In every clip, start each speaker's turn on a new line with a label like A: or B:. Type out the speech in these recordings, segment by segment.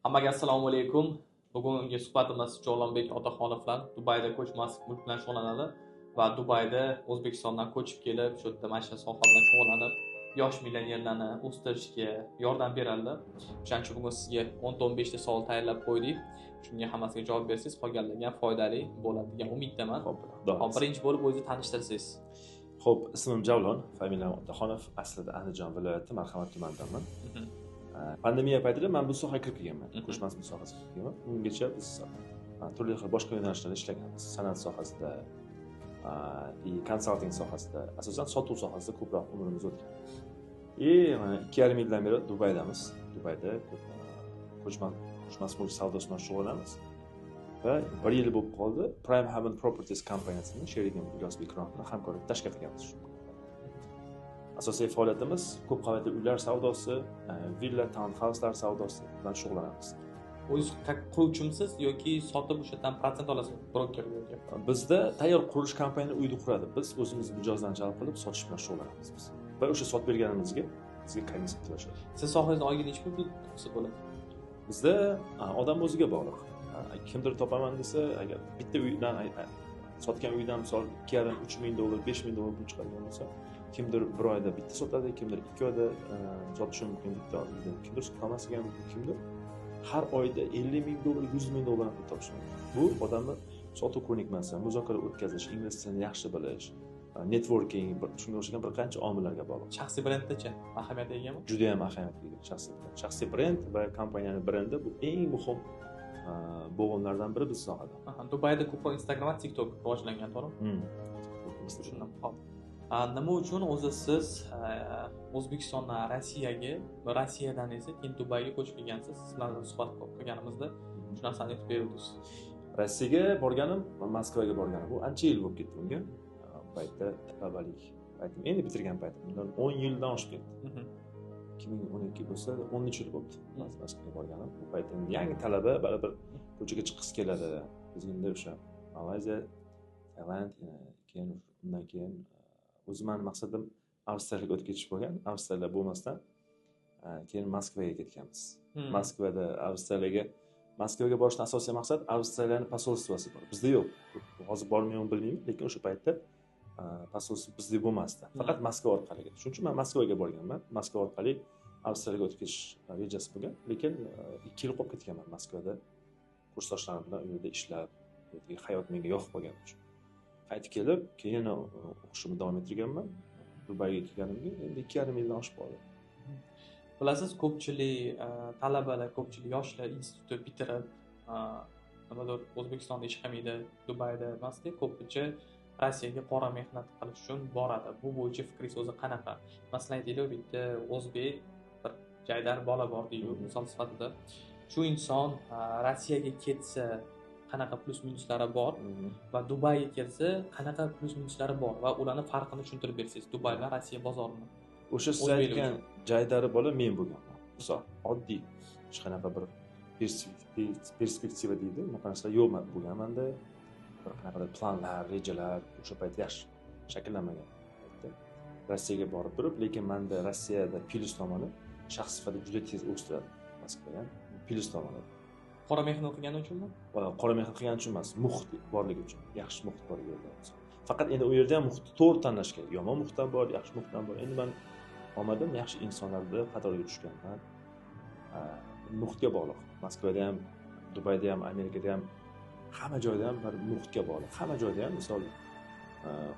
A: Hammaga assalomu alaykum. Bugungi suhbatimiz Javohbek Otaxonov bilan Dubayda ko'chmas mulk bilan shug'ullanadi va Dubayda O'zbekistondan ko'chib kelib, shu yerda mana shu soha bilan shug'ullanib, yosh millionerlarni o'stirishga yordam beradi. O'shaning uchun bugun sizga 10-15 ta savol tayyorlab qo'ydik. Shunga hammasiga javob bersangiz, qolganlariga ham foydali bo'ladi degan umiddaman.
B: Hop,
A: birinchi bo'lib o'zingizni tanishtirsangiz.
B: Xo'p, ismim Javlon, familiyam Otaxonov, aslida Andijon viloyati Marhamat tumanidanman. Pandemiya paytida men bu sohaga kirib kelganman. Ko'chmas mulk sohasiga kirib kelganman. Ungacha biz turli xil boshqa yo'nalishlarda ishlaganmiz. San'at sohasida, konsalting sohasida, asosan sotuv sohasida ko'proq umrimiz o'tgan. Mana 2,5 yildan beri Dubaydamiz. Dubayda ko'chmas mulk savdosi bilan shug'ullanamiz. Va 1 yil bo'lib qoldi. Prime Haven Properties kompaniyasining sherigim Ilyosbek Ikrom bilan hamkorlik tashkil qilganmiz. Asosiy faoliyatimiz ko'p qavatli uylar savdosi, villa, townhouselar savdosi bilan shug'ullanamiz.
A: O'zingiz quruvchimisiz yoki sotib o'shadan protsent olasiz broker yoki?
B: Bizda tayyor qurilish kompaniyasi uyni quradi. Biz o'zimiz mijozdan jalb qilib sotish bilan shug'ullanamiz biz. Va o'sha sotib berganimizga bizga komissiya to'lashadi.
A: Siz sohangizda oyiga necha pul bo'lsa bo'ladi?
B: Bizda odam o'ziga bog'liq. Kimdir topaman desa, agar bitta uydan sotgan uydan misol 2,5-3 ming dollar, 5 ming dollar pul chiqargan bo'lsa, kimdir bir oyda bitta sotadi, kimdir 2 oyda sotishi mumkin bitta oyda, kimdir sotmasligiga mumkin, kimdir har oyda 50 ming dollar, 100 ming dollar pul topishi mumkin. Bu odamni sotuv ko'nikmasi, muzokara o'tkazish, investitsiyani yaxshi bilish, networking, shunga o'xshagan bir qancha omillarga bog'liq.
A: Shaxsiy brenddacha ahamiyatga egami?
B: Juda ham ahamiyatga ega shaxsiy brend. Shaxsiy brend va kompaniyaning brendi bu eng muhim bo'g'inlardan biri biz sohada.
A: Dubayda ko'proq Instagram va TikTok rivojlangan, to'g'rimi? Tushundim. Xo'p. Nima uchun o'zi siz O'zbekistondan Rossiyadan esa keyin Dubayga ko'chib kelgansiz? Siz bilan suhbat qilganimizda shu narsani aytib berdingiz.
B: Rossiyaga borganim, Moskvaga borganim. Bu ancha yil bo'lib ketdi bunga. Paytda talabalik paytim, endi bitirgan paytim. Bundan 10 yildan oshib ketdi. 2012 bo'lsa 13 yil bo'ldi. Moskvaga borganim. Bu paytda yangi talaba, baribir ko'chaga chiqqisi keladi. Bizganda o'sha Malayziya, Tailand, keyin undan keyin o'zimning maqsadim Avstraliyaga o'tib ketish bo'lgan. Avstraliya bo'lmasdan keyin Moskvaga ketganmiz. Moskvaga borishdan asosiy maqsad Avstraliyaning posolstvosi bor. Bizda yo'q. Hozir bormayman bilmayman, lekin o'sha paytda posolstvo bizda bo'lmasdi. Faqat Moskva orqali. Shuning uchun men Moskvaga borganman. Moskva orqali Avstraliyaga o'tib ketish rejasi bo'lgan, lekin 2 yil qolib ketganman Moskvada. Kursdoshlarim bilan u yerda ishlab, hayot menga yoqib qolgani uchun. Qaytib kelib, keyin o'qishimni davom ettirganman. Dubayga kelganimga endi 2,5 yildan oshib qoldi.
A: Bilasiz, ko'pchilik talabalar, ko'pchilik yoshlar institutni bitirib, nimadir O'zbekistonda ish qilmaydi, Dubayda emasda, ko'pincha Rossiyaga qora mehnat qilish uchun boradi. Bu bo'yicha fikringiz o'zi qanaqa? Masalan, aytaylik, bitta o'zbek bir jaydar bola bor deylik, misol sifatida. Shu inson Rossiyaga ketsa qanaqa plus minuslari bor va Dubayga kelsa qanaqa plus minuslari bor va ularning farqini tushuntirib bersangiz, Dubay va Rossiya bozorini.
B: O'sha siz aytgan jaydari bola men bo'lganman. Misol oddiy hech qanaqa bir perspektiva deydi, bu narsa yo'q bo'lganmanda. Bir qanaqa planlar, rejalar o'sha paytda yaxshi shakllanmagan paytda Rossiyaga borib turib, lekin menda Rossiyada plus tomoni shaxs sifatida juda tez o'stiradi. Moskvada ham plus tomoni.
A: Qora mehnat qilgani uchunmi?
B: Qora mehnat qilgani uchun emas, muhit borligi uchun. Yaxshi muhit bor yerda. Faqat endi u yerda ham muhitni to'g'ri tanlash kerak. Yomon muhit ham bor, yaxshi muhit ham bor. Endi men omadim yaxshi insonlarda qatoriga tushganman. Muhitga bog'liq. Moskvada ham, Dubayda ham, Amerikada ham hamma joyda ham bir muhitga bog'liq. Hamma joyda ham misol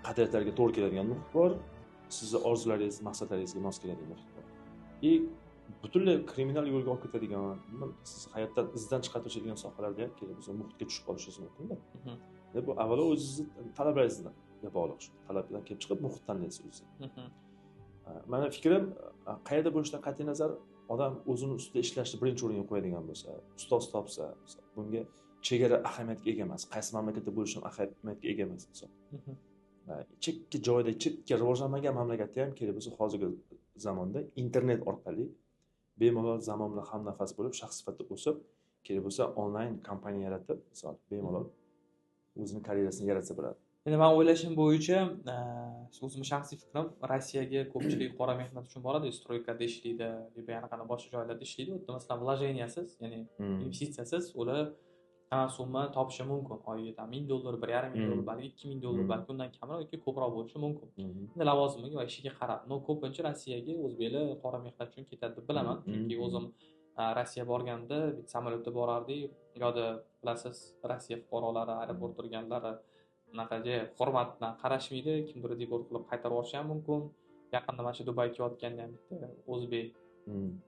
B: qadriyatlarga to'g'ri keladigan muhit bor, sizning orzularingiz, maqsadlaringizga mos keladigan muhit bor. Butunlay kriminal yo'lga olib ketadigan, siz hayotdan izdan chiqartiradigan sohalarda ham kelib o'sha muhitga tushib qolishingiz mumkin-da. Bu avvalo o'zingizni talablaringizga bog'liq. Shu talabdan kelib chiqib muhit tanlaysiz o'zingiz. Meni fikrim, qayerda bo'lishidan qat'iy nazar odam o'zini ustida ishlashni birinchi o'ringa qo'yadigan bo'lsa, ustoz topsa, bunga chegara ahamiyatga ega emas. Qaysi mamlakatda bo'lish ham ahamiyatga ega emas inson. Chekka joyda, chekka rivojlanmagan mamlakatda ham kelib o'zi hozirgi zamonda internet orqali bemalol zamon bilan hamnafas bo'lib, shaxs sifatida o'sib, kelib bo'lsa onlayn kompaniya yaratib, misol bemalol o'zining karyerasini yaratsa bo'ladi.
A: Endi men o'ylashim bo'yicha, o'zimning shaxsiy fikrim, Rossiyaga ko'pchilik qora mehnat uchun boradi, stroykada ishlaydi, yoki yana boshqa joylarda ishlaydi. U yerda masalan vlojeniyasiz, ya'ni investitsiyasiz ular summa topishi mumkin. Oyiga $1000, $1,500, balki $2000, balki undan kamroq yoki ko'proq bo'lishi mumkin. Endi lavozimiga va ishiga qarab. Men ko'pincha Rossiyaga o'zbeklar qora mehnat uchun ketadi deb bilaman, chunki o'zim Rossiya borganda bitta samolyotda borardik, yo'da bilasiz, Rossiya fuqarolari aeroport turganlari unaqaga hurmat bilan qarashmaydi, kimdir deport qilib qaytarib yuborishi ham mumkin. Yaqinda mana shu Dubayga ketayotganda ham bitta o'zbek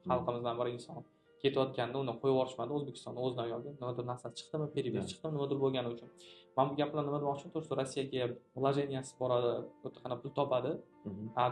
A: xalqimizdan bir inson ketayotganda uni qo'yib yuborishmadi, O'zbekistonning o'zidan ayolga nimadir narsasi chiqdimi, peribir chiqdimi, nimadir bo'lgani uchun. Men bu gaplarni nima demoqchiman, to'g'risi Rossiyaga vlojeniyasi boradi, o'ta pul topadi.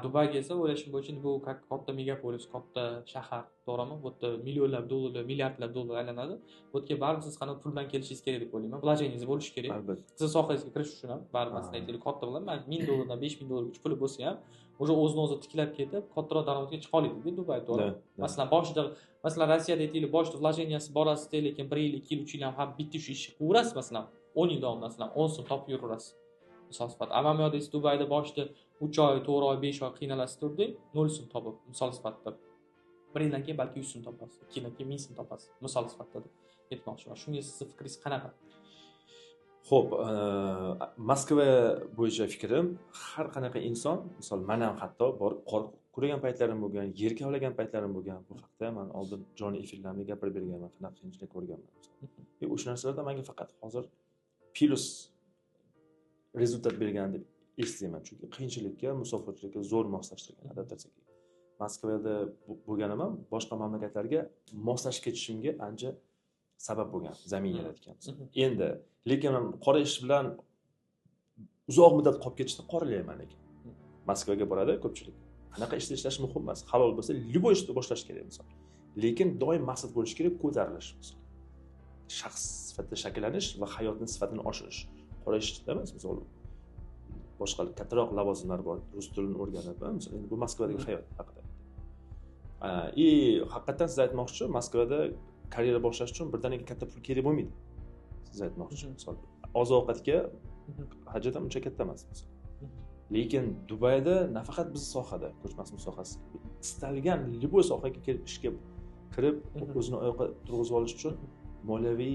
A: Dubayga esa o'ylashim bo'yicha bu katta megapolis, katta shahar, to'g'rimi? Bu yerda millionlab dollar, milliardlab dollar aylanadi. Bu yerga baribir siz qanaqa pul bilan kelishingiz kerak deb o'ylayman. Vlojeniyingiz bo'lishi kerak.
B: Albatta.
A: Siz sohangizga kirish uchun ham baribir masalan katta bilan $1000 dan $5000 puli bo'lsa ham, o'sha o'zini-o'zi tiklab ketib, kattaroq daromadga chiqa oladi Dubay, to'g'ri? Masalan, boshida, masalan, Rossiyada aytaylik, boshida vlojeniyasi borasiz, lekin 1 yil, 2 yil, 3 yil ham bitta shu ishni qilaverasiz, masalan, 10 yil davomida masalan 10 so'm topib yuraverasiz. Misol sifatida, ammo esa Dubayda boshida 3 oy, 4 oy, 5 oy qiynalasiz turding, 0 so'm topib, misol sifatida. 1 yildan keyin balki 100 so'm topasiz, 2 yildan keyin 1000 so'm topasiz, misol sifatida aytmoqchiman. Shunga sizning fikringiz qanaqa?
B: Xo'p, Moskva bo'yicha fikrim, har qanaqa inson, misol men ham hatto borib qor ko'rgan paytlarim bo'lgan, yer kavlagan paytlarim bo'lgan. Bu haqda men oldin jonli efirlarda gapirib berganman, qanaqa qiyinchilik ko'rganman. O'sha narsalarda menga faqat hozir plus rezultat bergan deb eslayman, chunki qiyinchilikka, musofirchilikka zo'r moslashtirgan, adaptatsiyaga. Moskvada bo'lganim boshqa mamlakatlarga moslashib ketishimga ancha sabab bo'lgan, zamin yaratgan. Endi lekin qora ish bilan uzoq muddat qolib ketishni qoralayman lekin. Moskvaga boradi ko'pchilik. Qanaqa ishda ishlash muhim emas. Halol bo'lsa, любой ishni boshlash kerak misol. Lekin doim maqsad bo'lishi kerak, ko'tarilish misol. Shaxs sifatida shakllanish va hayotning sifatini oshirish. Qora ishda emas, misol boshqa kattaroq lavozimlar bor, rus tilini o'rganib, misol endi bu Moskvadagi hayot haqida. Haqiqatan siz aytmoqchi, Moskvada karyera boshlash uchun birdaniga katta pul kerak bo'lmaydi. Siz aytmoqchi, misol oziq-ovqatga hajat ham uncha katta emas. Lekin Dubayda nafaqat biz sohada, ko'chmas sohasi, istalgan любой sohaga kelib ishga kirib, o'zini oyoqqa turg'izib olish uchun moliyaviy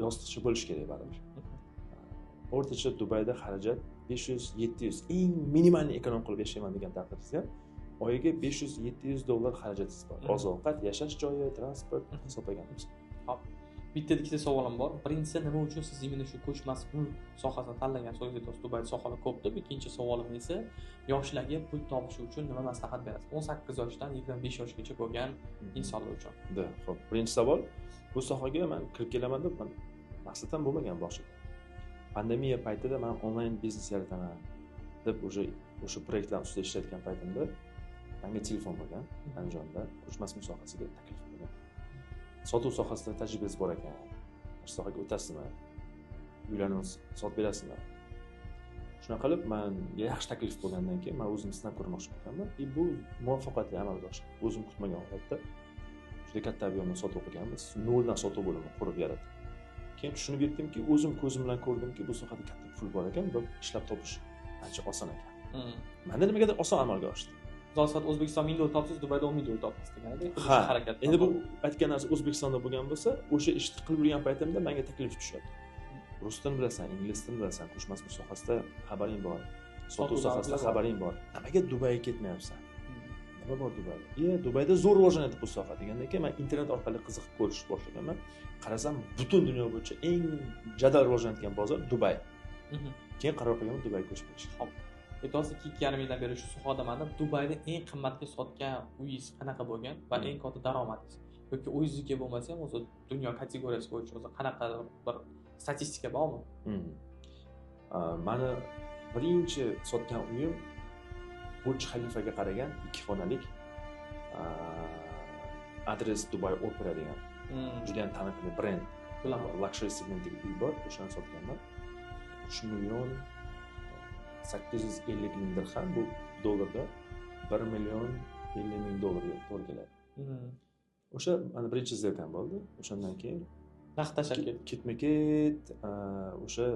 B: yostiqcha bo'lish kerak baribir. O'rtacha Dubayda xarajat 500-700, eng minimalni ekonom qilib yashayman degan taqdirda oyiga $500-700 xarajatingiz bor. Oziq-ovqat, yashash joyi, transport hisoblaganmiz.
A: Hop. Bitta ikkita savolim bor. Birinchisi, nima uchun siz mana shu ko'chmas pul sohasini tanlagan so'zingiz Dubayda sohalar ko'p deb. Ikkinchi savolim esa, yoshlarga pul topish uchun nima maslahat berasiz? 18 yoshdan 25 yoshgacha bo'lgan insonlar uchun.
B: Xo'p, birinchi savol, bu sohaga men kirib kelaman deb men maqsaddan bo'lmagan boshida. Pandemiya paytida men onlayn biznes yarataman deb o'sha proyektlar ustida ishlayotgan paytimda menga telefon bo'lgan Andijonda ko'chmas sohasiga taklif qilgan. Sotuv sohasida tajribangiz bor ekan. Shu sohaga o'tasizmi? Uylarni sotib berasizmi? Shuna qilib menga yaxshi taklif bo'lgandan keyin men o'zim sinab ko'rmoqchi bo'lganman. Bu muvaffaqiyatli amalga oshdi. O'zim kutmagan holatda juda katta ob'yomda sotuv qilganmiz. Noldan sotuv bo'limini qurib yaratdik. Keyin tushunib yetdimki, o'zim ko'zim bilan ko'rdimki, bu sohada katta pul bor ekan va ishlab topish ancha oson ekan. Menda nimagadir oson amalga oshdi.
A: Zosat O'zbekiston $1000 topsiz, Dubayda $10,000 topsiz deganida harakat.
B: Endi bu aytgan narsa O'zbekistonda bo'lgan bo'lsa, o'sha ishni qilib yurgan paytimda menga taklif tushadi. Rus tilini bilasan, ingliz tilini bilasan, ko'chmas sohasida xabaring bor, sotuv sohasida xabaring bor. Nimaga Dubayga ketmayapsan? Nima bor Dubayda? Dubayda zo'r rivojlanadi bu soha degandan keyin men internet orqali qiziqib ko'rish boshlaganman. Qarasam, butun dunyo bo'yicha eng jadal rivojlanayotgan bozor Dubay. Keyin qaror qilganman Dubayga ko'chib ketishga.
A: Aytasiz, 2,5 yildan beri shu sohada manda Dubayda eng qimmatga sotgan uyingiz qanaqa bo'lgan va eng katta daromadingiz yoki uyingizga bo'lmasa ham o'zi dunyo kategoriyasi bo'yicha o'zi qanaqa bir statistika bormi?
B: Meni birinchi sotgan uyim Burj Khalifaga qaragan 2 xonalik adres Dubai Opera degan juda ham taniqli brend, luxury segmentdagi uy bor, o'shani sotganman. 3,850,000 dirham, bu dollarda $1,50,000 to'g'ri keladi. O'sha mana birinchi zerkan bo'ldi. O'shandan keyin
A: naqd tashab
B: ketma-ket o'sha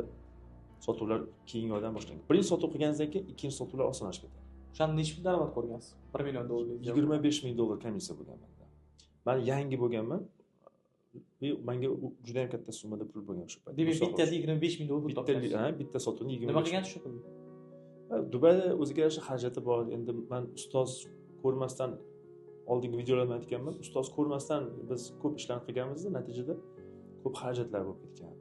B: sotuvlar keyingi oydan boshlangan. Birinchi sotuv qilganingizdan keyin ikkinchi sotuvlar osonlashib ketadi.
A: O'shani necha pul daromad ko'rgansiz? 1 million dollarga.
B: $25,000 komissiya bo'lgan menda. Men yangi bo'lganman. Menga juda ham katta summada pul bo'lgan shu paytda.
A: Demak, bittasi 25 ming dollar pul topgansiz.
B: Bitta sotuvni 25.
A: Nima qilgansiz shu pulni?
B: Dubayda o'ziga yarasha xarajati bor. Endi men ustoz ko'rmasdan oldingi videolarni aytganman. Ustoz ko'rmasdan biz ko'p ishlarni qilganmizda, natijada ko'p xarajatlar bo'lib ketgan.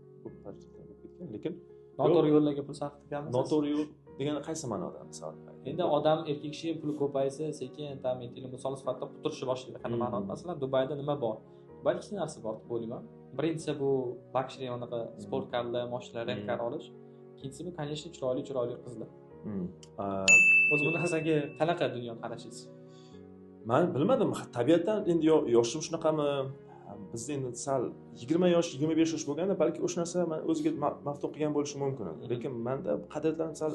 B: Lekin
A: noto'g'ri yo'llarga pul sarf qilganmisiz?
B: Noto'g'ri yo'l degani qaysi ma'noda misol?
A: Endi odam erkak kishi puli ko'paysa, sekin ta'minotini misol sifatida quturishni boshlaydi. Qanaqa ma'noda? Masalan, Dubayda nima bor? Dubayda ikkita narsa bor deb o'ylayman. Birinchisi bu luxury onaqa sport karlar, mashinalar, rent-kar olish. Ikkinchisi bu, конечно, chiroyli qizlar. O'z bu narsaga qanaqa dunyo qarashingiz?
B: Men bilmadim, tabiatdan endi yoshim shunaqami? Bizda endi sal 20 yosh, 25 yosh bo'lganda balki o'sha narsa men o'ziga maftun qilgan bo'lishi mumkin. Lekin menda qadriyatlarim sal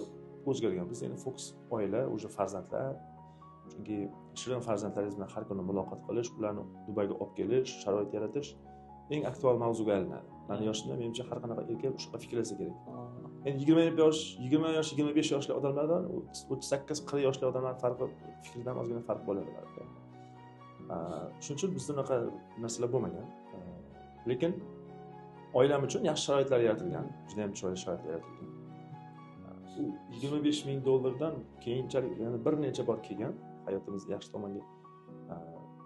B: o'zgargan. Bizda endi fokus oila, o'sha farzandlar. Chunki shirin farzandlaringiz bilan har kuni muloqot qilish, ularni Dubayga olib kelish, sharoit yaratish eng aktual mavzuga aylanadi. Meni yoshimda menimcha har qanaqa erkak shunaqa fikrlasa kerak. Endi 20 yosh, 25 yoshli odamlardan 38-40 yoshli odamlar farqi fikrdan ozgina farq bo'laveradi. Shuning uchun bizda unaqa narsalar bo'lmagan. Lekin oilam uchun yaxshi sharoitlar yaratilgan, juda ham chiroyli sharoitlar yaratilgan. U $25,000 keyinchalik yana bir necha bor kelgan hayotimizda yaxshi tomonga.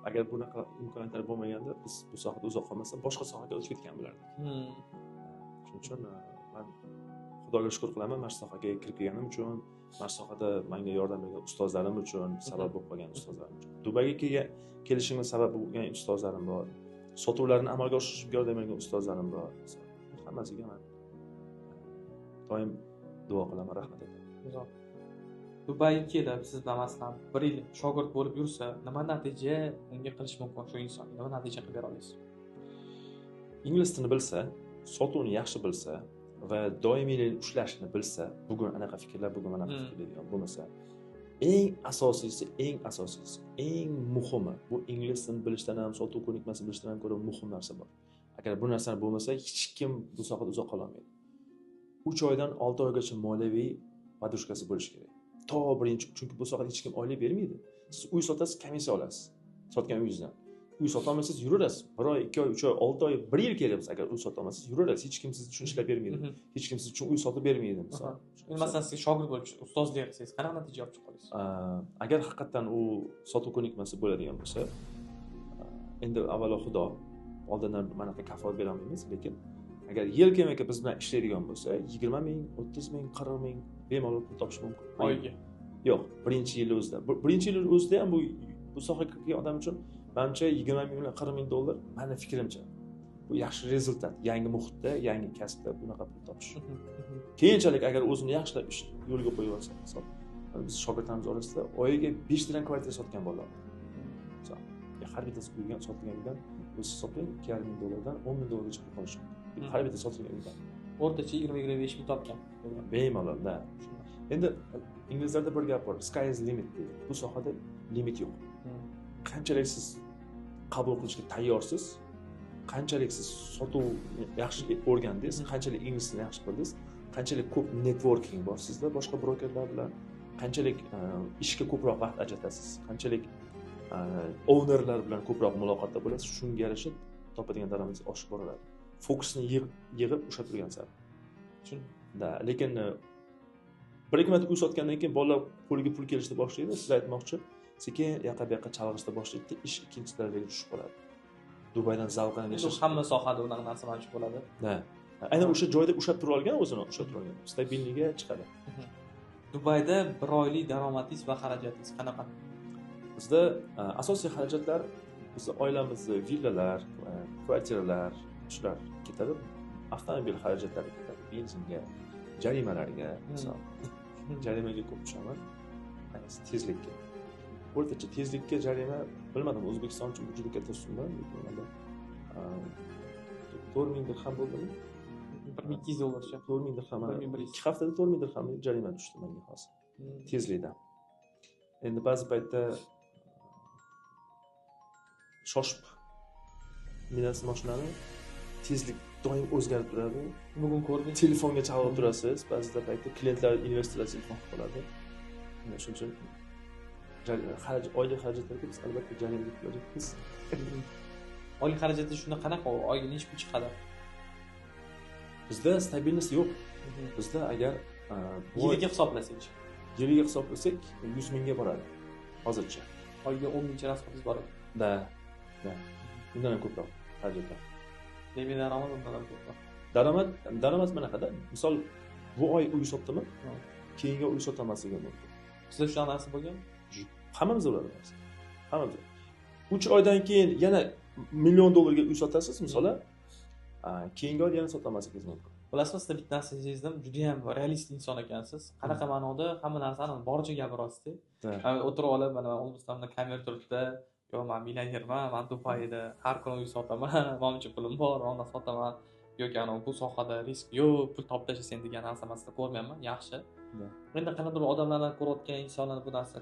B: Agar bunaqa imkoniyatlar bo'lmaganda biz bu sohada uzoq qolmasdan boshqa sohaga o'tib ketgan bo'lardik. Shuning uchun men Xudoga shukr qilaman mana shu sohaga kirib kelganim uchun, mana shu sohada menga yordam bergan ustozlarim uchun, sabab bo'lib qolgan ustozlarim uchun. Dubayga kelishimga sabab bo'lgan ustozlarim bor. Sotuvlarni amalga oshirishga yordam bergan ustozlarim bor. Hammasiga men doim duo qilaman, rahmat aytaman.
A: Dubayga kelib, siz bilan masalan 1 yil shogird bo'lib yursa, nima natija unga qilish mumkin shu inson? Nima natija qilib bera olasiz?
B: Ingliz tilini bilsa, sotuvni yaxshi bilsa va doimiy ushlashni bilsa, bugun anaqa fikrlar, bugun anaqa fikrlaydigan bo'lmasa, eng asosiysi, eng muhimi bu ingliz tilini bilishdan ham, sotuv ko'nikmasini bilishdan ham ko'ra muhim narsa bor. Agar bu narsa bo'lmasa, hech kim bu sohada uzoq qola olmaydi. 3 oydan 6 oygacha moliyaviy podushkasi bo'lishi kerak. Chunki bu sohada hech kim oylik bermaydi. Siz uy sotasiz, komissiya olasiz. Sotgan uyingizdan. Uy sota olmasangiz yuraverasiz. 1 oy, 2 oy, 3 oy, 6 oy, 1 yil kelyapsiz. Agar uy sota olmasangiz yuraverasiz. Hech kim siz uchun ishlab bermaydi. Hech kim siz uchun uy sotib bermaydi, misol.
A: Masalan, siz shogird bo'lib ustozlik qilsangiz, qanaqa natija olib chiqa olasiz?
B: Agar haqiqatan u sotuv ko'nikmasi bo'ladigan bo'lsa, endi avvalo Xudo oldindan manaqa kafolat bera olmaymiz, lekin agar yelkama-yelka biz bilan ishlaydigan bo'lsa, 20 ming, 30 ming, 40 ming bemalol pul topish mumkin.
A: Oyga.
B: Yo'q, birinchi yil o'zida. Birinchi yil o'zida ham bu sohaga kirgan odam uchun menimcha 20 ming bilan 40 ming dollar, meni fikrimcha bu yaxshi rezultat. Yangi muhitda, yangi kasbda bunaqa pul topish. Keyinchalik agar o'zini yaxshilab ish yo'lga qo'yib olsa, misol biz shogirdlarimiz orasida oyiga 5 dirham kvartira sotgan bolalar. Misol, har bittasi quygan sotilgan uydan o'zi hisoblang $2,5 $10 gacha pul qolishi mumkin. Har bitta sotilgan uydan
A: o'rtacha 20-25 ming topgan.
B: Bemalol, da. Endi inglizlarda bir gap bor, sky is limit deydi. Bu sohada limit yo'q. Qanchalik siz qabul qilishga tayyorsiz, qanchalik siz sotuv yaxshi o'rgandingiz, qanchalik ingliz tilini yaxshi bildingiz, qanchalik ko'p networking bor sizda boshqa brokerlar bilan, qanchalik ishga ko'proq vaqt ajratasiz, qanchalik ownerlar bilan ko'proq muloqotda bo'lasiz, shunga yarasha topadigan daromadingiz oshib boradi. Fokusni yig'ib o'sha turgan sari. Da, lekin bir ikki marta uy sotgandan keyin bolalar qo'liga pul kelishni boshlaydi, siz aytmoqchi, sekin yoqqa bu yoqqa chalg'ishda boshlaydi, ish ikkinchi darajaga tushib qoladi. Dubaydan zavqlanib yashash.
A: Hamma sohada unaqa narsa mavjud bo'ladi.
B: Da. Aynan o'sha joyda ushlab tura olgan, o'zini ushlab tura olgan, stabilligiga chiqadi.
A: Dubayda bir oylik daromadingiz va xarajatingiz qanaqa?
B: Bizda asosiy xarajatlar biz oilamizda villalar, kvartiralar shular ketadi. Avtomobil xarajatlari ketadi, benzinga, jarimalarga, misol. Jarimaga ko'p tushaman. Ayniqsa tezlikka. O'rtacha tezlikka jarima, bilmadim, O'zbekiston uchun juda katta summa, lekin mana 4,000 dirham bo'ldimi?
A: $1,200
B: 4,000 dirham. 2 haftada 4,000 dirham jarima tushdi menga hozir. Tezlikdan. Endi ba'zi paytda shoshib minasiz mashinani tezlik doim o'zgarib turadi.
A: Bugun ko'rding.
B: Telefonga chalg'ib turasiz, ba'zida paytda klientlar, investorlar telefon qilib qoladi. Shuning uchun oylik xarajatlarga biz albatta jarima qilamiz.
A: Oylik xarajatda shunda qanaqa oyga necha pul chiqadi?
B: Bizda stabilnost yo'q. Bizda agar
A: yiliga hisoblasak,
B: yiliga hisoblasak 100 mingga boradi hozircha.
A: Oyga 10 mingcha rasxodingiz bor edi.
B: Da. Undan ham ko'proq xarajatlar.
A: Demak, daromad undan ham ko'proq.
B: Daromad bunaqada. Misol bu oy uy sotdimi? Keyingi uy sotolmasligim mumkin.
A: Sizda shunaqa narsa bo'lgan?
B: Hammamizda bo'ladi. Hammamizda. 3 oydan keyin yana $1 million ga uy sotasiz, misol, keyingi oy yana sotolmasligingiz mumkin.
A: Bilasizmi, sizda bitta narsa sezdim, juda ham realist inson ekansiz. Qanaqa ma'noda hamma narsani boricha gapirasiz-da. O'tirib olib, mana O'zbekistonda kamera turibdi, yo men millionerman, men Dubayda har kuni uy sotaman, menimcha pulim bor, ondan sotaman. Yoki bu sohada risk yo'q, pul topib tashlasan degan narsa masala ko'rmayapman. Yaxshi. Endi qanaqadir odamlardan ko'rayotgan insonlar bu narsa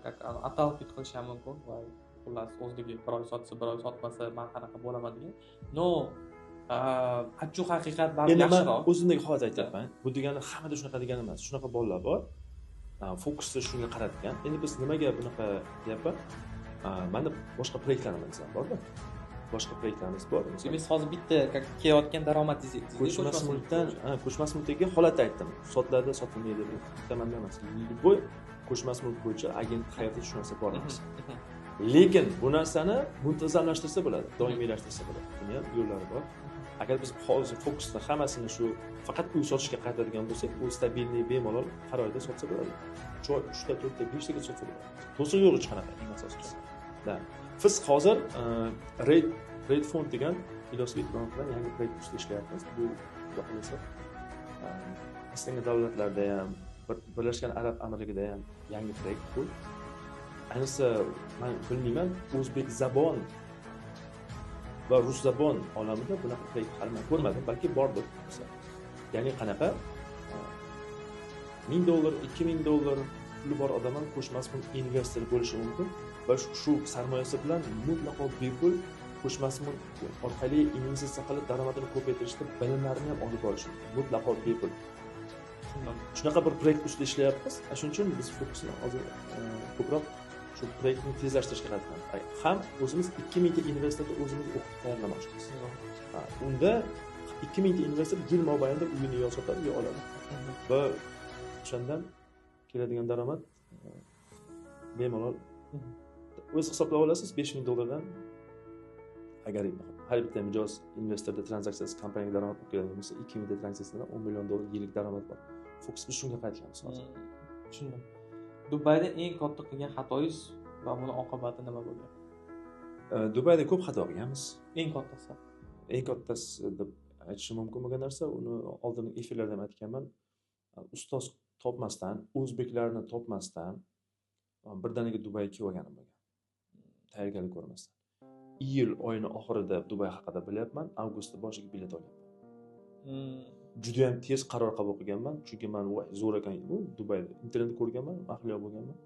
A: atalqit qilishi ham mumkin va xullas o'zligi bir oy sotsa, bir oy sotmasa men qanaqa bo'laman degan. No, achchiq haqiqat baribir yaxshiroq.
B: O'zimdagi holat aytyapman. Bu degani hammada shunaqa degani emas. Shunaqa bolalar bor. Fokusni shunga qaratgan. Endi biz nimaga bunaqa deyapman? Menda boshqa proyektlarimiz ham bor-da. Boshqa proyektlarimiz bor.
A: Siz hozir bitta kelayotgan daromadingiz
B: ko'chmas mulkdagi holatni aytdim. Sotiladi, sotilmaydi deb tamamda emas. Bu ko'chmas mulk bo'yicha agent hayotida shu narsa bor emas. Lekin bu narsani muntazamlashtirsa bo'ladi, doimiylashtirsa bo'ladi. Buni ham yo'llari bor. Agar biz hozir fokusni hammasini shu faqat uy sotishga qaratadigan bo'lsak, u stabilniy bemalol har oyda sotsa bo'ladi. 3 ta, 4 ta, 5 taga sotsa bo'ladi. To'siq yo'q hech qanaqa eng asosiysi. Biz hozir Rate Fund degan Ilosbek bilan yangi proyekt ustida ishlayapmiz. Bu yoqilsa Islom davlatlarida ham, Birlashgan Arab Amirligida ham yangi proyekt bu. Ayniqsa men bilmayman, o'zbek zabon va rus zabon olamida bunaqa proyekt hali men ko'rmadim, balki bordir. Ya'ni qanaqa $1000, $2000 puli bor odam ham ko'chmas mulk investor bo'lishi mumkin va shu sarmoyasi bilan mutlaqo bepul ko'chmas mulk orqali investitsiya qilib daromadini ko'paytirishda bilimlarini ham olib borishi mumkin. Mutlaqo bepul. Shunaqa bir proyekt ustida ishlayapmiz. Shuning uchun biz fokusni hozir ko'proq shu proyektni tezlashtirishga qaratamiz. Ham o'zimiz 2000 ta investorni o'zimiz o'qitib tayyorlamoqchimiz. Unda 2000 ta investor yil mobaynida uyini yo sotadi, yo oladi. Va o'shandan keladigan daromad bemalol o'z hisoblab olasiz. $5000 dan agar har bitta mijoz investorda tranzaksiyasi kompaniyaga daromad olib keladigan bo'lsa, 2000 ta tranzaksiyadan $10 million yillik daromad bor. Fokusni shunga qaratganmiz hozir.
A: Tushundim. Dubayda eng katta qilgan xatoyingiz va buni oqibati nima bo'lgan?
B: Dubayda ko'p xato qilganmiz.
A: Eng kattasi.
B: Eng kattasi deb aytishim mumkin bo'lgan narsa, uni oldin efirlarda ham aytganman. Ustoz topmasdan, o'zbeklarni topmasdan birdaniga Dubayga kelib olganim bo'lgan. Tayyorgarlik ko'rmasdan. Iyul oyini oxirida Dubay haqida bilyapman, avgustda boshiga bilet olyapman. Juda ham tez qaror qabul qilganman, chunki men zo'r ekan bu Dubayda. Internetda ko'rganman, mahliyo bo'lganman.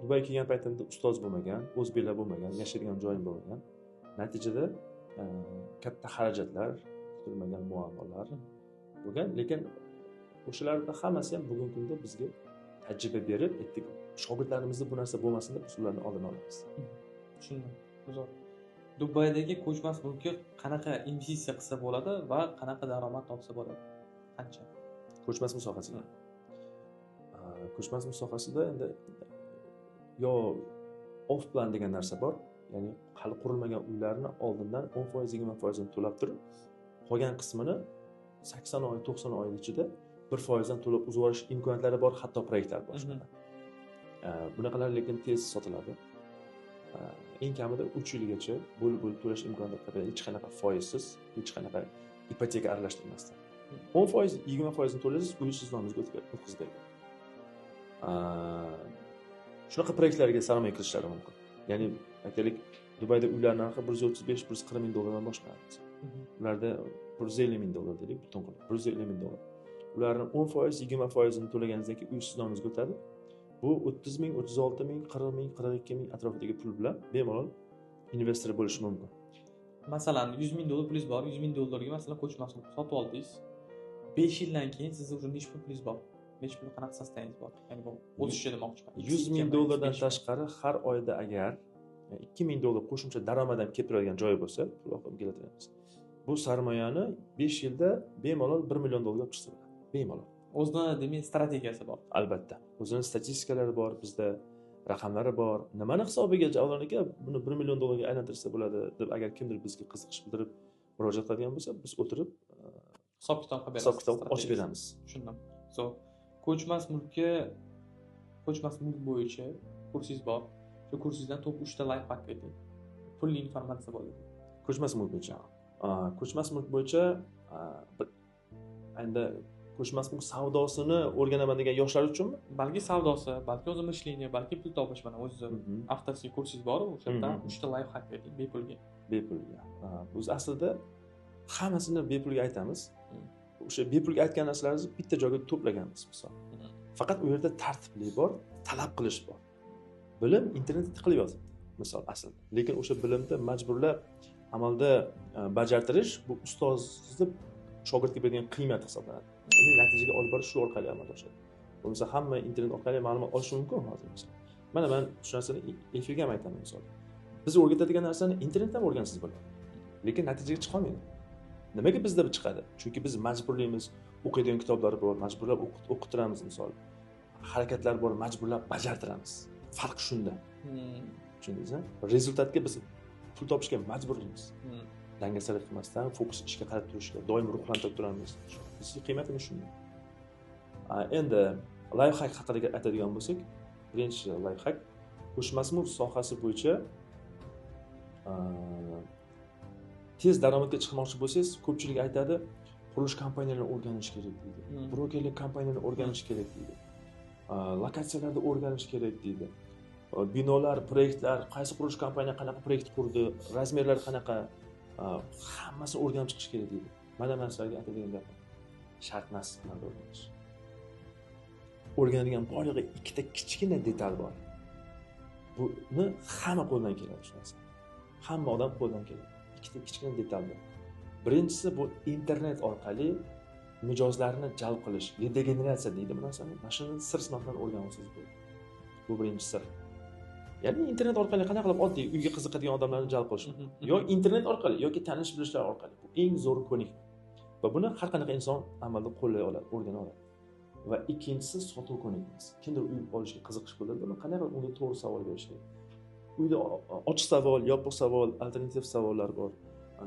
B: Dubayga kelgan paytimda ustoz bo'lmagan, o'zbeklar bo'lmagan, yashaydigan joyim bo'lmagan. Natijada katta xarajatlar, kutilmagan muammolar bo'lgan, lekin o'shalarning hammasi ham bugungi kunda bizga tajriba berib, aytdik, shogirdlarimizda bu narsa bo'lmasin deb usullarni oldini olamiz.
A: Tushundim. Zo'r. Dubaydagi ko'chmas mulkka qanaqa investitsiya qilsa bo'ladi va qanaqa daromad topsa bo'ladi? Qancha?
B: Ko'chmas sohasiga. Ko'chmas sohasida endi yo off plan degan narsa bor, ya'ni hali qurilmagan uylarni oldindan 10%, 20% to'lab turib, qolgan qismini 80 oy, 90 oy ichida 1% dan to'lab uzib olish imkoniyatlari bor, hatto proyektlar bor. Bunaqalar lekin tez sotiladi. Eng kamida 3 yilgacha bo'lib to'lash imkoniyatlari bor, hech qanaqa foizsiz, hech qanaqa ipoteka aralashtirmasdan. 10%, 20% ni to'laysiz, uy siz nomingizga o'tkaziladi. Shunaqa proyektlarga sarmoya kirishlari mumkin. Ya'ni aytaylik, Dubayda uylar narxi $135-140 ming dollardan boshlanadi. Ularda $150 deylik, butun qilib $150 Ularning 10%, 20% ni to'laganingizdan keyin uy siz nomingizga o'tadi. Bu 30 ming, 36 ming, 40 ming, 42 ming atrofidagi pul bilan bemalol investor bo'lish mumkin.
A: masalan $100,000 pulingiz bor, $100,000 masalan ko'chmasini sotib oldingiz. 5 yildan keyin sizda уже necha pul pulingiz bor? Necha pul qanaqa sostangiz bor? Ya'ni bu o'sishi demoqchiman.
B: $100,000 tashqari har oyda agar $2,000 qo'shimcha daromad ham kelib turadigan joyi bo'lsa, pul keltiramiz. Bu sarmoyani 5 yilda bemalol $1 million olib chiqsa bo'ladi. Bemalol.
A: O'zini demak strategiyasi bor.
B: Albatta. O'zining statistikalari bor, bizda raqamlari bor. Nimani hisobiga Javlon aka buni $1 million ga aylantirsa bo'ladi deb agar kimdir bizga qiziqish bildirib murojaat qiladigan bo'lsa, biz o'tirib
A: hisob kitob qilib beramiz.
B: Hisob kitob ochib beramiz.
A: Tushundim. Ko'chmas mulk bo'yicha kursingiz bor. Shu kursingizdan top 3 ta layf hak eting. Pulli informatsiya bo'ladi.
B: Ko'chmas mulk bo'yicha. Ko'chmas mulk bo'yicha endi ko'chmas mulk savdosini o'rganaman degan yoshlar uchunmi?
A: Balki savdosi, balki o'zi ishlashni, balki pul topish mana o'zi avtosiy kursingiz bor, o'sha yerdan 3 ta layf hak eting bepulga.
B: Bepulga. Biz aslida hammasini bepulga aytamiz. O'sha bepulga aytgan narsalaringizni bitta joyga to'plaganmiz misol. Faqat u yerda tartibli bor, talab qilish bor. Bilim internetda tiqilib yotibdi, misol aslida. Lekin o'sha bilimni majburlab amalda bajartirish bu ustozni shogirdga beradigan qiymat hisoblanadi. Ya'ni natijaga olib borish shu orqali amalga oshadi. Bo'lmasa hamma internet orqali ma'lumot olish mumkin hozir misol. Mana men shu narsani efirga ham aytaman misol. Biz o'rgatadigan narsani internetdan o'rgansangiz bo'ladi. Lekin natijaga chiqa olmaydi. Nimaga bizda bu chiqadi? Chunki biz majburlaymiz, o'qiydigan kitoblar bor, majburlab o'qitiramiz misol. Harakatlar bor, majburlab bajartiramiz. Farq shunda. Tushundingizmi? Rezultatga biz pul topishga majburlaymiz. Dangasalik qilmasdan fokus ishga qarab turishga doim ruhlantirib turamiz. Bizning qiymatimiz shunda. Endi life hack haqida aytadigan bo'lsak, birinchi life hack ko'chmas mulk sohasi bo'yicha tez daromadga chiqmoqchi bo'lsangiz, ko'pchilik aytadi, qurilish kompaniyalarini o'rganish kerak deydi. Brokerlik kompaniyalarini o'rganish kerak deydi. Lokatsiyalarni o'rganish kerak deydi. Binolar, proyektlar, qaysi qurilish kompaniya qanaqa proyekt qurdi, razmerlar qanaqa, hammasini o'rganib chiqish kerak deydi. Mana men sizlarga aytadigan gapim. Shart emas bunday o'rganish. O'rganadigan boylig'i ikkita kichkina detal bor. Buni hamma qo'ldan keladi shu narsa. Hamma odam qo'ldan keladi. Ikkita kichkina detal bor. Birinchisi bu internet orqali mijozlarni jalb qilish, degeneratsiya deydi bu narsani. Mana shuni sir-sinoqdan o'rgansangiz bo'ladi. Bu birinchi sir. Ya'ni internet orqali qanaqa qilib oddiy uyga qiziqadigan odamlarni jalb qilish yo internet orqali yoki tanish bilishlar orqali. Bu eng zo'r ko'nik. Va buni har qanaqa inson amalda qo'llay oladi, o'rgana oladi. Va ikkinchisi sotuv ko'nikmas. Kimdir uy olishga qiziqish bildirdi, uni qanaqa unga to'g'ri savol berish kerak. Uyda ochiq savol, yopiq savol, alternativ savollar bor.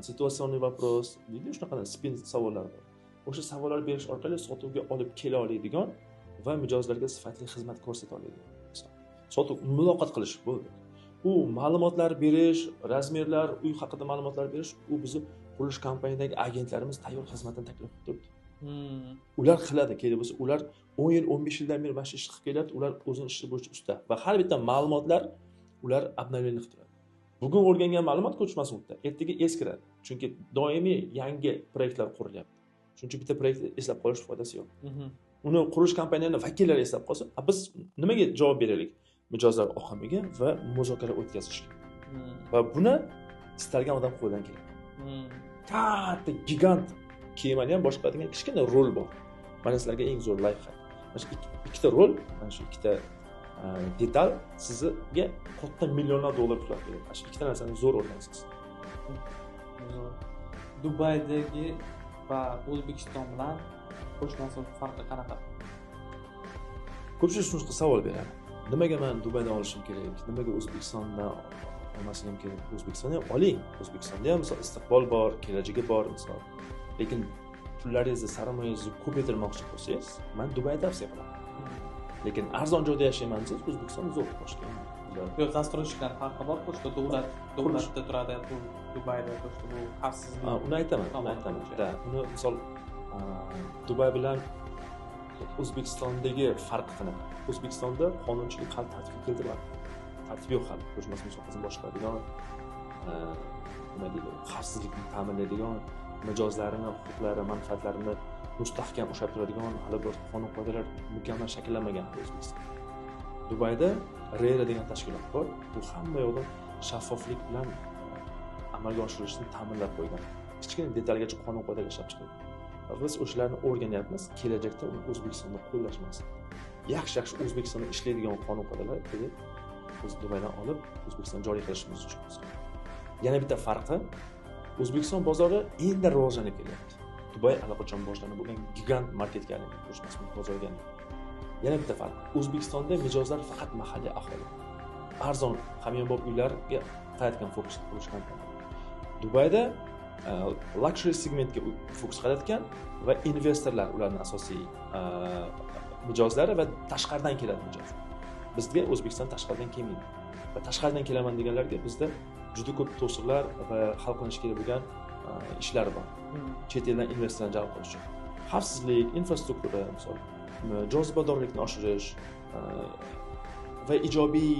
B: Situatsioniy вопрос, deydi shunaqa spin savollar bor. O'sha savollar berish orqali sotuvga olib kela oladigan va mijozlarga sifatli xizmat ko'rsata oladigan. Sotuv muloqot qilish bo'ldi. U ma'lumotlar berish, razmerlar, uy haqida ma'lumotlar berish, u bizni qurilish kompaniyadagi agentlarimiz tayyor xizmatni taklif qilib turibdi. Ular qiladi, kerak bo'lsa, ular 10 yil, 15 yildan beri mana shu ishni qilib keladi, ular o'zining ishi bo'yicha usta va har bitta ma'lumotlar ular обновление qilib turadi. Bugun o'rgangan ma'lumot ko'chmas mulkda, ertaga eskiradi. Chunki doimiy yangi proyektlar qurilyapti. Shuning uchun bitta proyektni eslab qolish foydasi yo'q. Uni qurilish kompaniyalarining vakillari eslab qolsa, biz nimaga javob beraylik? Mijozlar oqimiga va muzokara o'tkazishga. Va buni istalgan odam qo'ldan keladi. Katta gigant kemani ham boshqaradigan kichkina rol bor. Mana sizlarga eng zo'r life hack. Mana shu ikkita rol, mana shu ikkita detal sizga katta millionlab dollar pul beradi. Mana shu ikkita narsani zo'r o'rganasiz.
A: Dubaydagi va O'zbekiston bilan ko'chmas mulk farqi qanaqa?
B: Ko'pchilik shunday savol beradi. Nimaga men Dubaydan olishim kerak? Nimaga O'zbekistondan olmasligim kerak? O'zbekistonda ham oling. O'zbekistonda ham misol istiqbol bor, kelajagi bor misol. Lekin pullaringizni, sarmoyangizni ko'paytirmoqchi bo'lsangiz, men Dubayni tavsiya qilaman. Lekin arzon joyda yashayman desangiz, O'zbekiston zo'r boshqa.
A: Yo'q, застройщикlar farqi bor, qo'shda davlatda turadi, bu Dubayda qo'shda bu xavfsizlik.
B: Uni aytaman. Uni misol Dubay bilan O'zbekistondagi farqi qanaqa? O'zbekistonda qonunchilik hali tartibga keltiriladi. Tartib yo'q hali. Ko'chmas mulk sohasini boshqaradigan, nima deydi, xavfsizlikni ta'minlaydigan, mijozlarining huquqlari, manfaatlarini mustahkam ushlab turadigan hali bir qonun qoidalar mukammal shakllanmagan O'zbekiston. Dubayda RERA degan tashkilot bor. Bu hamma yoqda shaffoflik bilan amalga oshirishni ta'minlab qo'ygan. Kichkina detalgacha qonun qoidalar ishlab chiqadi. Va biz o'shalarni o'rganyapmiz, kelajakda uni O'zbekistonda qo'llash maqsadida. Yaxshi O'zbekistonda ishlaydigan qonun qoidalar biz Dubaydan olib O'zbekistonda joriy qilishimiz uchun. Yana bitta farqi, O'zbekiston bozori endi rivojlanib kelyapti. Dubay allaqachon boshlanib bo'lgan gigant marketga aylanib bozorga. Yana bitta farq, O'zbekistonda mijozlar faqat mahalliy aholi. Arzon hamyonbop uylarga qaratgan fokus qilish kompaniya. Dubayda luxury segmentga fokus qaratgan va investorlar ularning asosiy mijozlari va tashqaridan keladi mijoz. Bizga O'zbekiston tashqaridan kelmaydi. Va tashqaridan kelaman deganlarga bizda juda ko'p to'siqlar va hal qilish kerak bo'lgan ishlar bor. Chet eldan investorlarni jalb qilish uchun. Xavfsizlik, infrastruktura, misol, jozibadorlikni oshirish va ijobiy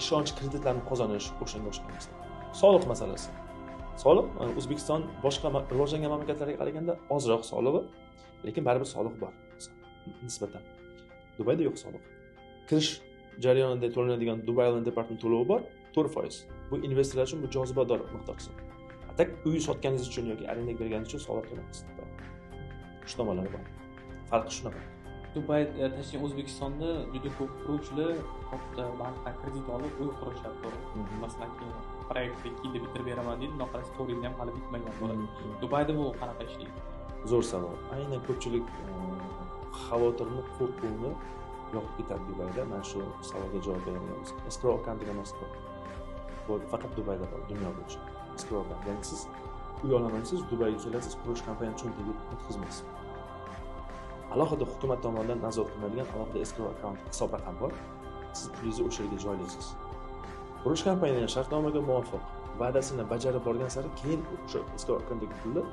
B: ishonch kreditlarini qozonish o'shanga o'xshagan. Soliq masalasi. Soliq O'zbekiston boshqa rivojlangan mamlakatlarga qaraganda ozroq solig'i, lekin baribir soliq bor nisbatan. Dubayda yo'q soliq. Kirish jarayonida to'lanadigan Dubai Land Department to'lovi bor, 4%. Bu investorlar uchun bu jozibador miqdor hisoblanadi. Atak uy sotganingiz uchun yoki arendaga berganingiz uchun soliq to'lamaysiz. Shu tomonlari bor. Farqi shunaqa.
A: Dubay tashin O'zbekistonda juda ko'p quruvchilar katta bankdan kredit olib uy qurishadi, to'g'ri. Masalan, keyin proyektni 2 yilda bitirib beraman deydi, noqara storyni ham hali bitmagan bo'ladi. Dubayda bu qanaqa ishlaydi?
B: Zo'r savol. Aynan ko'pchilik xavotirni, qo'rquvni yoqib ketadi Dubayda. Men shu savolga javob beraman. Escrow account degan narsa bor. Bu faqat Dubayda bor, dunyo bo'yicha. Escrow account. Ya'ni siz uy olamansiz, Dubayga kelasiz, qurish kompaniyani cho'ntagiga o'tkazmaysiz. Alohida hukumat tomonidan nazorat qilinadigan alohida escrow account hisob raqam bor. Siz pulingizni o'sha yerga joylaysiz. Qurish kompaniyasi shartnomaga muvofiq va'dasini bajarib borgan sari keyin o'sha escrow accountdagi pulni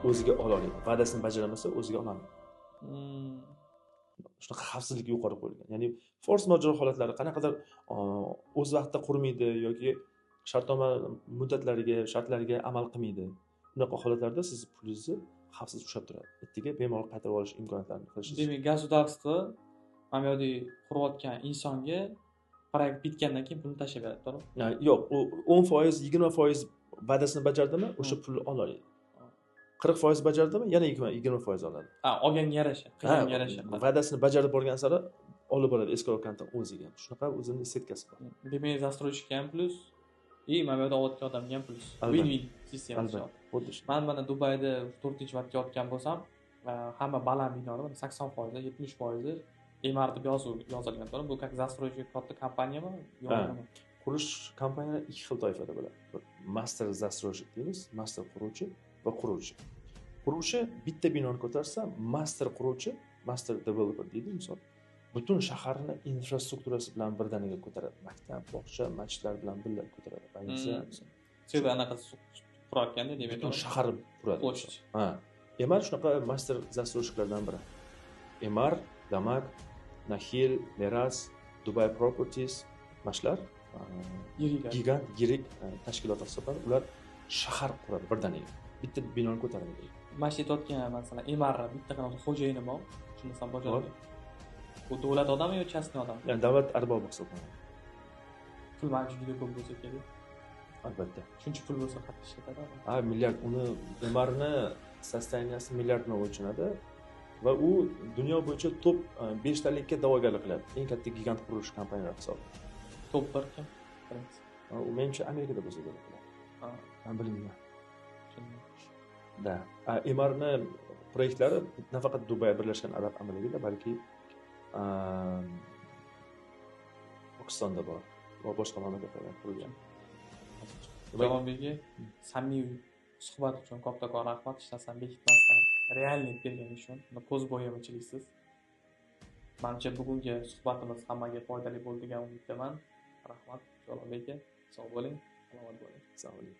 B: o'ziga ola oladi. Va'dasini bajaramasa o'ziga oladi. Shunaqa xavfsizlik yuqori qo'yilgan. Ya'ni force majeure holatlari qanaqadir o'z vaqtida qurmaydi yoki shartnoma muddatlariga, shartlariga amal qilmaydi. Bunaqa holatlarda siz pulingizni xavfsiz ushlab turadi. Ertaga bemalol qaytarib olish imkoniyatlarini qilishingiz.
A: Demak, gosударство mana bu yerda qurayotgan insonga proyekt bitgandan keyin pulni tashlab beradi, to'g'rimi?
B: Yo'q, u 10%, 20% va'dasini bajardimi, o'sha pulni oladi. 40% bajardimi, yana 20% oladi.
A: Olganga yarasha, qilganga yarasha.
B: Va'dasini bajarib borgan sari olib boradi escrow accountdan o'ziga. Shunaqa o'zining setkasi bor.
A: Demak, застройщикka ham plus, mana bu yerda olayotgan odamga ham plus. Win-win sistema.
B: Albatta.
A: Men mana Dubayda 4-marta yotgan bo'lsam, hamma baland binolar 80%, 70% Emar deb yozilgan, to'g'rimi? Bu как застройщик katta kompaniyami yo'qmi?
B: Qurish kompaniyalari ikki xil toifada bo'ladi. Master застройщик deymiz, master quruvchi va quruvchi. Quruvchi bitta binoni ko'tarsa, master quruvchi, master developer deydi, misol. Butun shaharni infrastrukturasi bilan birdaniga ko'taradi. Maktab, bog'cha, masjidlar bilan birga ko'taradi. Politsiya,
A: Sida anaqa qurayotganda, demak,
B: butun shahar quradi. Emar shunaqa master застройщикlardan biri. Emar, Damak, Nahil, Meras, Dubai Properties mashlar gigant yirik tashkilotlar hisoblanadi. Ular shahar quradi birdaniga. Bitta binoni ko'taradi.
A: Masjid o'tgan masalan Emarra bitta qanot xo'jayini bor. Shuni ham bajaradi. Bu davlat odami yo частный odam?
B: Ya'ni davlat arbobi hisoblanadi.
A: Pul manimcha juda ko'p bo'lsa kerak.
B: Albatta.
A: Shuncha pul bo'lsa qattiq ishlatadi.
B: Milliard, uni Emarni sosteniyasi milliardni o'lchanadi va u dunyo bo'yicha top 5 talikka da'vogarlik qiladi. Eng katta gigant qurilish kompaniyalari hisoblanadi.
A: Top 1 kim?
B: U menimcha Amerikada bo'lsa kerak. Men bilmayman. Da. Emarni proyektlari nafaqat Dubay Birlashgan Arab Amirligida, balki Pokistonda bor va boshqa mamlakatlarda qurilgan.
A: Javobiga samimiy suhbat uchun ko'p-ko'p rahmat. Hech narsani bekitmasdan reallik berganingiz uchun, ko'z bo'yamachiligisiz. Menimcha bugungi suhbatimiz hammaga foydali bo'ldi degan umiddaman. Rahmat Javob aka. Sog' bo'ling, salomat bo'ling.
B: Sog' bo'ling.